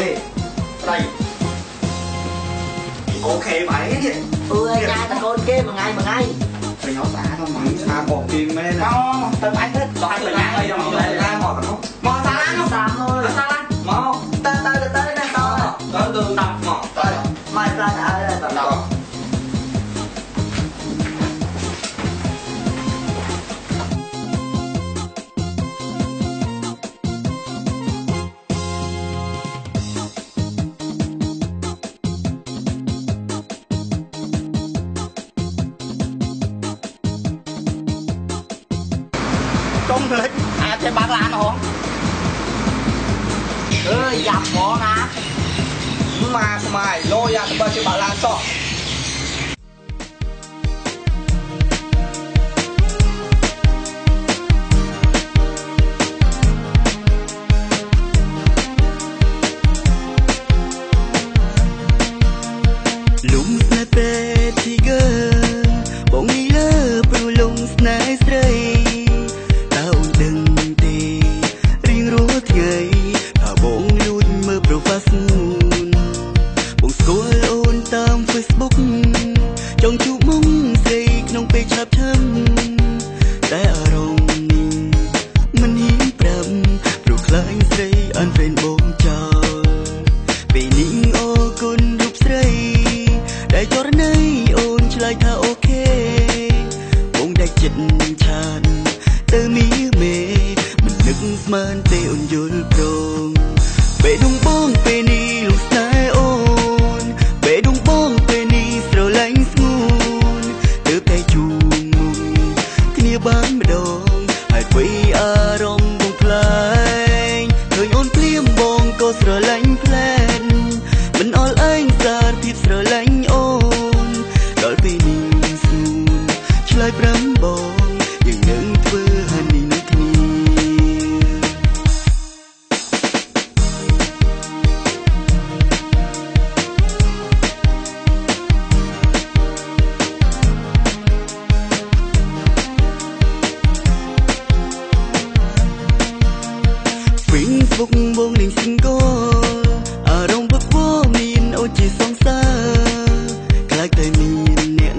Ê, đây. Ok vậy đi. Nhai ta con kia mà ngay. Phải nhỏ xả không mà. Xả bột kim mấy nè. Không, tao phải hết. Tao phải nhai đây đâu mà ra mò không. Mò xả lan không? Xả thôi. Xả lan. Mò. Tới nè to. Từ tập mò. Mai ra ở đây tập đầu. Công lịch chơi bạc lan không? Dập bộ nè. Mà mày lôi ra tụi chơi bạc lan sao? Lung snape tiger bong ni le pro lung snai stray tao đừng tê riêng rúa thầy thả bong luôn mơ pro fast bong scroll on tam Facebook trong chú mong dây nông pe chập thâmแต่อารมณ์นี้มันหิ้มปรำปลุกคล้ายใส่อันเป็นบงจอไปนิ่งโอกุนรูปใส่ได้จอดในโอนชลายท่าโอเควงได้จิตชันเตอมีเมมันนึกมันเตอุ่นยุลโปรงเปดุงบ้องเปนีลูกสายโอนเปดุงบ้องเปนีสโลไลน์สมูนเติบได้จูมุงគ្នាបានម្ដងហើយអ្វីអារម្មណ៍បងផ្លាញឃើញអូនភ្លាមបងក៏ស្រឡាញ់ផ្លែនមិនអល់ឯងសារភាពស្រឡាញ់អូនដល់ពេលនេះសួនឆ្លើយប្រាំបងយើងនឹងធ្វើហានីនឹងគ្នាFacebook បងនឹង single អារម្មណ៍បបោមានអូជាសងសាខ្លាចតែមានអ្នក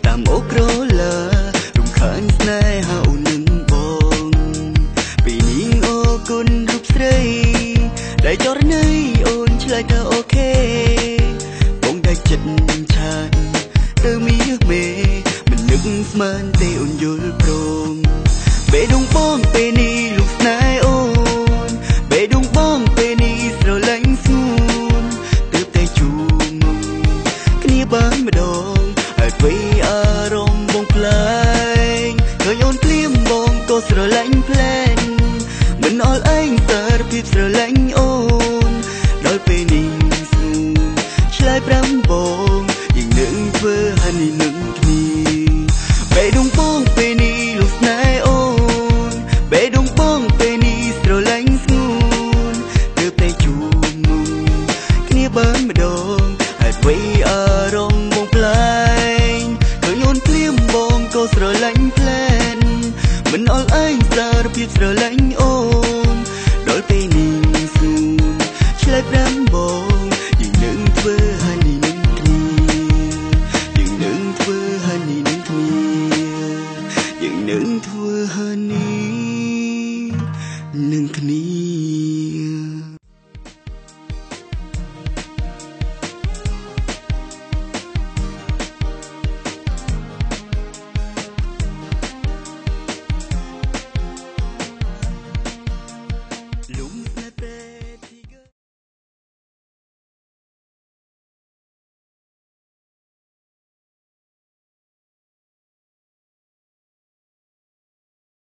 តាមអូក្រឡារំខានស្នេហាអូននឹងបងពីនេះអូគុណរូបស្រីដែលចរណៃអូនឆ្លើយថាអូខេបងได้ចិត្តឆានទៅមានមេមិននឹកស្មានទេអូនយល់ព្រមពេលដងបងពេលនេះលោកស្នេហ៍អូនពេលដងបងពេលនេះស្រឡាញ់ស្ងួនទើបតែជួបមុខគ្នាបានម្ដងហើយពេលអារម្មណ៍បងផ្លែងឃើញអូនភ្លាមបងក៏ស្រឡាញ់ផ្លែនមិនអល់ឯងសារភាពស្រឡាញ់អូនដល់ពេលនេះស្ងួនឆ្លើយប្រាំបងយើងនឹងធ្វើហានីនឹងគ្នាពេលដងបងពេលនេះលោកស្នេហ៍អូនពេលដងបងពេលនេះស្រឡាញ់ស្ងួនទើបតែជួបមុខគ្នាបានម្ដងហើយអ្វីអារម្មណ៍បងផ្លែងឃើញអូនភ្លាមបងក៏ស្រឡាញ់ផ្លែនមិនអល់ឯងសារភាពស្រឡាញ់អូនដល់ពេលនេះសួនឆ្លើយប្រាំបងយើងនឹងធ្វើហានីនឹងគ្នាយើងនឹងធ្វើហានីនឹងគ្នាយើងនឹងធ្វើហានីនឹងគ្នាលំ